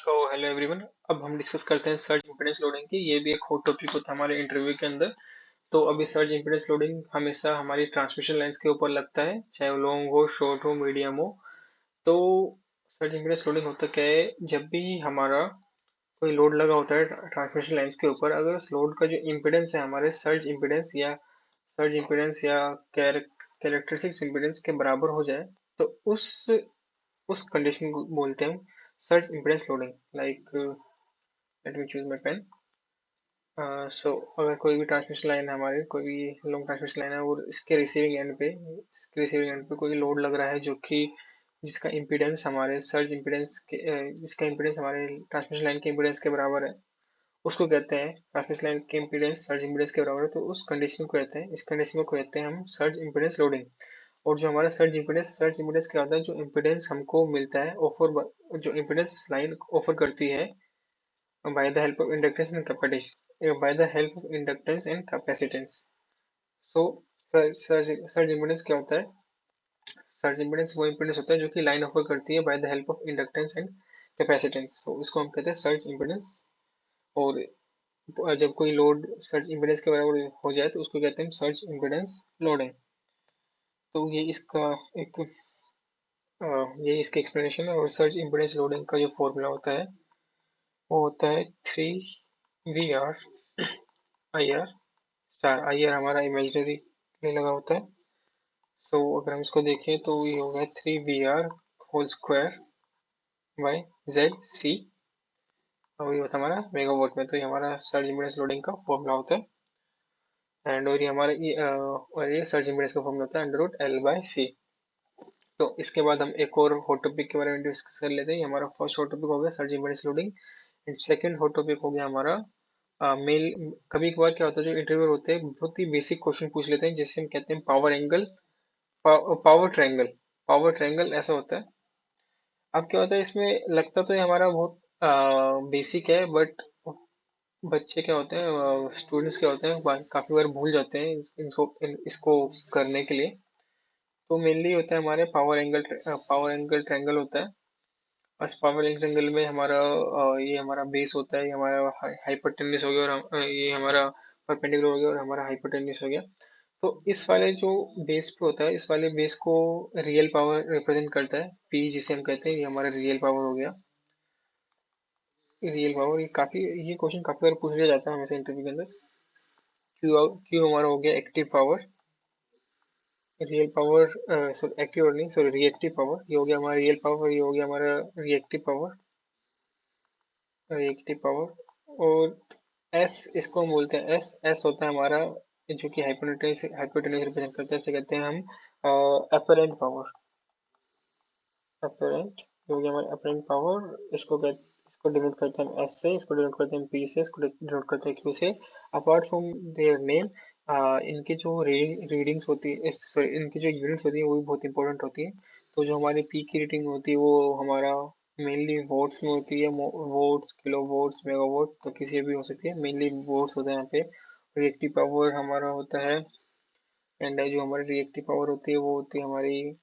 Hello everyone. अब हम discuss करते हैं सर्च इम्पीडेंस लोडिंग की। ये भी एक हॉट टॉपिक होता है हमारे इंटरव्यू के अंदर। तो अभी सर्च इम्पीडेंस लोडिंग हमेशा हमारी ट्रांसमिशन लाइंस के ऊपर लगता है, चाहे वो लॉन्ग हो, शॉर्ट हो, मीडियम हो। तो सर्च इम्पीडेंस लोडिंग होता क्या है, जब भी हमारा कोई लोड लगा होता है ट्रांसमिशन लाइंस के ऊपर, अगर उस लोड का जो इम्पीडेंस है हमारे सर्च इम्पीडेंस या कैरेक्टरिस्टिक्स इम्पीडेंस के बराबर हो जाए, तो उस कंडीशन को बोलते हैं search impedance loading. Like let me choose my pen. So अगर कोई भी ट्रांसमिशन लाइन है हमारी, कोई भी लॉन्ग ट्रांसमिशन लाइन है और इसके रिसीविंग एंड पे कोई लोड लग रहा है जो कि जिसका इम्पीडेंस हमारे सर्ज इम्पीडेंस के जिसका इम्पीडेंस हमारे ट्रांसमिशन लाइन के इम्पीडेंस के बराबर है, उसको कहते हैं ट्रांसमिशन लाइन के इम्पीडेंस सर्ज इम्पीडेंस के बराबर है, तो उस कंडीशन को कहते हैं, इस कंडीशन को कहते हैं हम सर्ज इम्पीडेंस लोडिंग। और जो हमारा सर्ज इम्पीडेंस क्या होता है, जो इम्पीडेंस हमको मिलता है ऑफर, जो इम्पीडेंस लाइन ऑफर करती है by the help of inductance and capacitance, by the help of inductance and capacitance। so surge impedance क्या होता है? सर्ज इम्पीडेंस वो इम्पीडेंस होता है जो कि लाइन ऑफर करती है by the help of inductance and capacitance, तो इसको हम कहते हैं सर्ज इम्पीडेंस। और जब कोई लोड सर्ज इम्पीडेंस के बराबर हो जाए तो उसको कहते हैं सर्ज इम्पीडेंस लोडिंग। तो एक ये इसका एक्सप्लेनेशन है। और सर्ज इम्पीडेंस लोडिंग का जो फॉर्मूला होता है वो होता है 3 VR स्टार। IR हमारा इमेजिनरी में लगा होता है। सो अगर हम इसको देखें तो ये हो गया 3 VR whole square by Z C, और ये होता है हमारा मेगावाट में। तो ये हमारा सर्ज इम्पीडेंस लोडिंग का फॉर्मूला होता है। एंड और ये सर्ज इम्पीडेंस का फॉर्मूला होता है √L/C। तो इसके बाद हम एक और हॉट टॉपिक के बारे में डिस्कस कर लेते हैं। ये हमारा फर्स्ट हॉट टॉपिक हो गया surge impedance loading. And second hot topic हो गया हमारा मेल। कभी कभार क्या होता है, जो इंटरव्यूअर होते हैं बहुत ही बेसिक क्वेश्चन पूछ लेते हैं, जिसे हम कहते हैं power angle, power triangle. Power triangle ऐसा होता है। अब क्या होता है, इसमें लगता तो ये हमारा बहुत बेसिक है, बट बच्चे क्या होते हैं, स्टूडेंट्स क्या होते हैं, काफी बार भूल जाते हैं इसको करने के लिए। तो मेनली होता है हमारे पावर एंगल ट्रायंगल होता है। बस पावर एंगल में हमारा ये हमारा बेस होता है, ये हमारा हाइपोटेन्यूस हो गया, और ये हमारा परपेंडिकुलर हो गया, और हमारा हाइपोटेन्यूस हो गया। तो इस वाले जो बेस पे होता है, इस वाले बेस को रियल पावर रिप्रेजेंट करता है, पी जिसे हम कहते हैं, ये हमारा रियल पावर हो गया। रियल पावर ये क्वेश्चन काफी बार पूछ लिया जाता है हमेशा इंटरव्यू के अंदर। क्यू हमारा हो गया active power. Real power, sorry active और नहीं, सॉरी रिएक्टिव पावर, ये हो गया हमारा रियल पावर, ये हो गया हमारा रिएक्टिव पावर। और एस, इसको हम बोलते हैं एस। एस होता है हमारा जो कि हाइपोटेन्यूस रिप्रेजेंट करता है, इसे कहते हैं हम अपरेंट पावर। अपरेंट, ये हो गया हमारा अपरेंट पावर। इसको डिनोट करते हैं एस से, इसको डिनोट करते हैं पी से, इसको डिनोट करते हैं क्यू से। अपार्ट फ्रॉम देयर नेम, इनकी जो रीडिंग्स होती है, सॉरी इनकी जो यूनिट्स होती है वो भी बहुत इंपॉर्टेंट होती है। तो जो हमारी पी की रीडिंग होती है वो हमारा मेनली वोट्स में होती है, वोट्स, किलो वोट्स, मेगावाट, तो किसी भी हो सकती है, मेनली वोट्स होता है यहाँ पे। रिएक्टिव पावर हमारा होता है, एंड जो हमारी रिएक्टिव पावर होती है वो होती है हमारी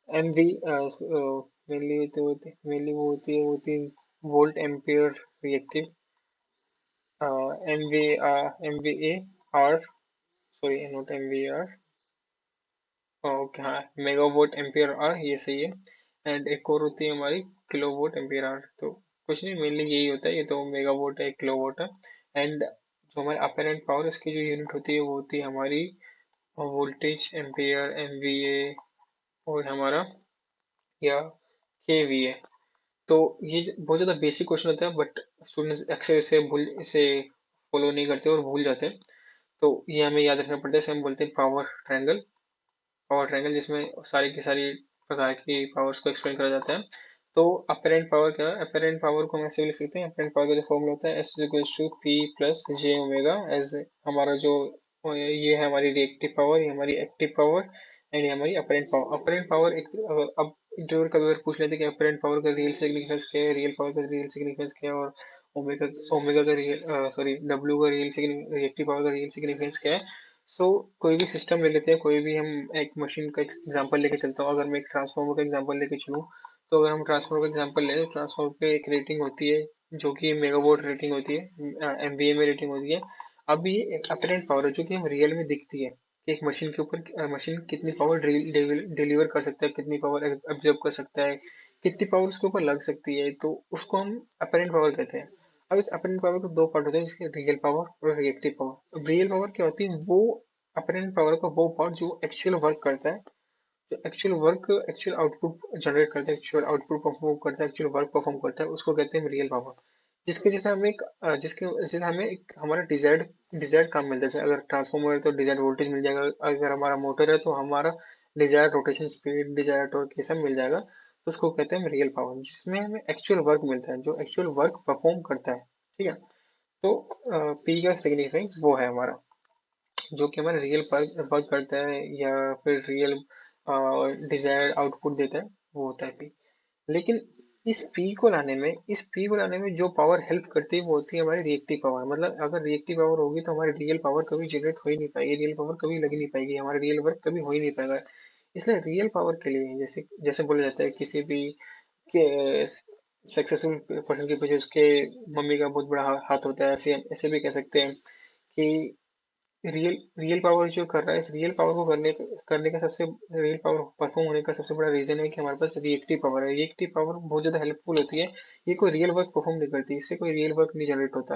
MV। मेनली वो होती है volt ampere reactive. MVAR, sorry not MVAR, okay हाँ, मेगावाट एम्पियर आर, ये सही है। एंड एक और होती है हमारी किलोवाट एम्पियर आर। तो कुछ नहीं, मेनली यही होता है, ये तो मेगावाट है, किलोवाट है। एंड जो हमारे अपेरेंट पावर, इसकी जो यूनिट होती है वो होती है हमारी वोल्टेज एम्पियर, MVA, और हमारा या KVA। तो ये बहुत ज़्यादा बेसिक क्वेश्चन होता है, बट स्टूडेंट्स अक्सर इसे फॉलो नहीं करते और भूल जाते हैं। तो ये हमें याद रखना पड़ता है। इसे हम बोलते हैं पावर ट्रायंगल, जिसमें सारी की सारी प्रकार की पावर्स को एक्सप्लेन करा जाता है। तो अपेरेंट पावर क्या है? अपेरेंट पावर को हम ऐसे भी लिख सकते हैं, अपेरेंट पावर का जो फॉर्मूला होता है S=P+J ओमेगा। हमारा जो ये है हमारी रिएक्टिव पावर, ये हमारी एक्टिव पावर, एंड ये हमारी अपेरेंट पावर। अपेरेंट पावर एक अब इंटरव्यूअर कभी बार पूछ लेते हैं कि अपेरेंट पावर का रियल सिग्निफिकेंस क्या है, रियल पावर का रियल सिग्निफिकेंस क्या है, और ओमेगा ओमेगा का रियल सॉरी डब्ल्यू का रिएक्टिव पावर का रियल सिग्निफिकेंस क्या है। सो कोई भी सिस्टम ले लेते हैं, कोई भी हम एक मशीन का एग्जांपल लेके चलता हूँ। अगर मैं एक ट्रांसफार्मर का एग्जांपल लेके चलूँ, तो अगर हम ट्रांसफॉर्मर का एग्जांपल लें, ट्रांसफॉर्मर पे एक रेटिंग होती है जो कि मेगावाट रेटिंग होती है, एमवीए में रेटिंग होती है। अब ये एक अपरेंट पावर है जो कि हम रियल में दिखती है कि एक मशीन के ऊपर मशीन कितनी पावर डिलीवर कर सकता है, कितनी पावर एब्जॉर्ब कर सकता है, कितनी पावर उसके ऊपर लग सकती है, तो उसको हम अपरेंट पावर कहते हैं। अब इस अपरेंट पावर के दो पार्ट होते हैं, जिसके रियल पावर और रिएक्टिव पावर। अब रियल पावर क्या होती है? वो अपरेंट पावर का वो पार्ट जो एक्चुअल वर्क करता है, जो actual work, actual output generate करता है, एक्चुअल आउटपुट परफॉर्म करता है, एक्चुअल वर्क परफॉर्म करता है, उसको कहते हैं रियल पावर। जिसके जैसे हमें एक जिसके जैसे हमें एक हमारा डिजायर्ड डिजायर्ड काम मिलता है। जैसे अगर ट्रांसफॉर्मर है तो डिजायर्ड वोल्टेज मिल जाएगा, अगर हमारा मोटर है तो हमारा desired rotation speed, desired torque, ये सब मिल जाएगा। तो उसको कहते हैं रियल पावर, जिसमें हमें एक्चुअल वर्क मिलता है, जो एक्चुअल वर्क परफॉर्म करता है। ठीक है। तो पी का सिग्निफिकेंस वो है हमारा, जो कि हमारा रियल वर्क वर्क करता है या फिर रियल डिजायर्ड आउटपुट देता है, वो होता है पी। लेकिन इस पी को लाने में जो पावर हेल्प करती है वो होती है हमारी रिएक्टिव पावर। मतलब अगर रिएक्टिव पावर होगी तो हमारी रियल पावर कभी जनरेट हो ही नहीं पाएगी, रियल पावर कभी लग ही नहीं पाएगी, हमारा रियल वर्क कभी हो ही नहीं पाएगा। इसलिए रियल पावर के लिए, जैसे जैसे बोला जाता है किसी भी के सक्सेसफुल पर्सन के पीछे उसके मम्मी का बहुत बड़ा हाथ होता है, ऐसे ऐसे भी कह सकते हैं कि रियल रियल पावर जो कर रहा है, इस रियल पावर को करने का सबसे रियल पावर परफॉर्म होने का सबसे बड़ा रीजन है कि हमारे पास रिएक्टिव पावर है। रिएक्टिव पावर बहुत ज्यादा हेल्पफुल होती है। ये कोई रियल वर्क परफॉर्म नहीं करती, इससे कोई रियल वर्क नहीं जनरेट होता।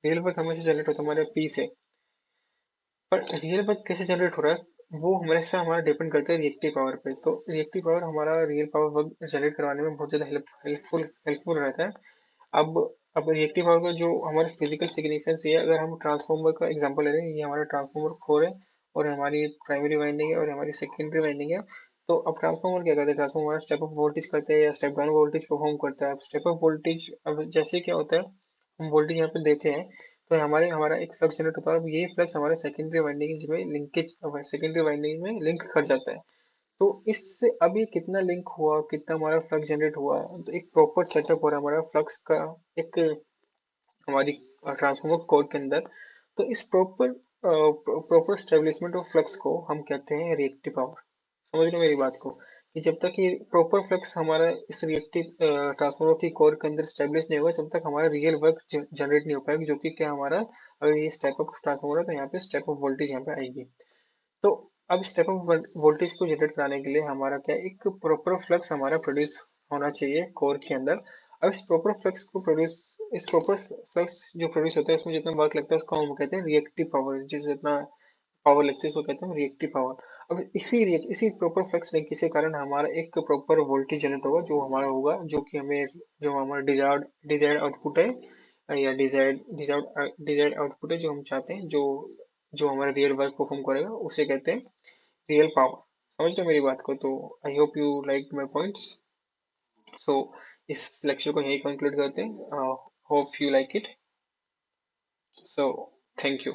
रियल वर्क हमेशा जनरेट होता है हमारे पी से। पर रियल वर्क कैसे जनरेट हो रहा है वो हमेशा हमारा डिपेंड करता है रिएक्टिव पावर पे। तो रिएक्टिव पावर हमारा रियल पावर वर्क जनरेट करवाने में बहुत ज्यादा हेल्पफुल रहता है। अब अब रिएक्टिव पावर का जो हमारा फिजिकल सिग्निफिकेंस ये है, अगर हम ट्रांसफॉर्मर का एग्जांपल ले रहे हैं, ये हमारा ट्रांसफॉर्मर कोर है और हमारी प्राइमरी वाइंडिंग है और हमारी सेकेंडरी वाइंडिंग है। तो अब ट्रांसफॉर्मर क्या करता है? ट्रांसफॉर्मर हमारा स्टेप अप वोल्टेज करता है या स्टेप डाउन वोल्टेज परफॉर्म करता है। अब स्टेप अप वोल्टेज, अब जैसे क्या होता है, हम वोल्टेज यहाँ पे देते हैं तो हमारे हमारा एक फ्लक्स जनरेट होता है। अब ये फ्लक्स हमारे सेकेंडरी वाइंडिंग में लिंकेज, सेकेंडरी वाइंडिंग में लिंक कर जाता है। तो इससे अब ये कितना लिंक हुआ, कितना हमारा फ्लक्स जनरेट हुआ, तो एक प्रॉपर सेटअप हो रहा है हमारा फ्लक्स का, एक हमारी ट्रांसफॉर्मर कोड के अंदर। तो इस प्रॉपर स्टेब्लिशमेंट ऑफ फ्लक्स को हम कहते हैं रिएक्टिव पावर। समझ रहे हो मेरी बात को? कि जब तक ये प्रॉपर फ्लक्स हमारा इस रिएक्टिव ट्रांसफॉर्मर की कोर के अंदर स्टेब्लिश नहीं होगा, जब तक हमारा रियल वर्क जनरेट नहीं हो पाएगा, जो कि क्या हमारा, अगर ये स्टेप अप ट्रांसफॉर्मर है तो यहाँ पे स्टेप अप वोल्टेज यहाँ पे आएगी। तो अब स्टेप अप वोल्टेज को जनरेट कराने के लिए हमारा क्या है, एक प्रॉपर फ्लक्स हमारा प्रोड्यूस होना चाहिए कोर के अंदर। अब इस प्रॉपर फ्लक्स जो प्रोड्यूस होता है, इसमें जितना वर्क लगता है उसको हम कहते हैं रिएक्टिव पावर। जितना पावर लगती है उसको कहते हैं रिएक्टिव पावर। अब इसी प्रॉपर फ्लक्स लिंकेज के कारण हमारा एक प्रॉपर वोल्टेज जनरेट होगा, जो हमारा होगा, जो कि हमें, जो हमारा डिजायर्ड आउटपुट है या डिजायर्ड आउटपुट है जो हम चाहते हैं, जो जो हमारा रियल वर्क परफॉर्म करेगा, उसे कहते हैं रियल पावर। समझ रहे हो मेरी बात को? तो I hope you like my points. So इस लेक्चर को यही कंक्लूड करते हैं। Hope you like it. So thank you.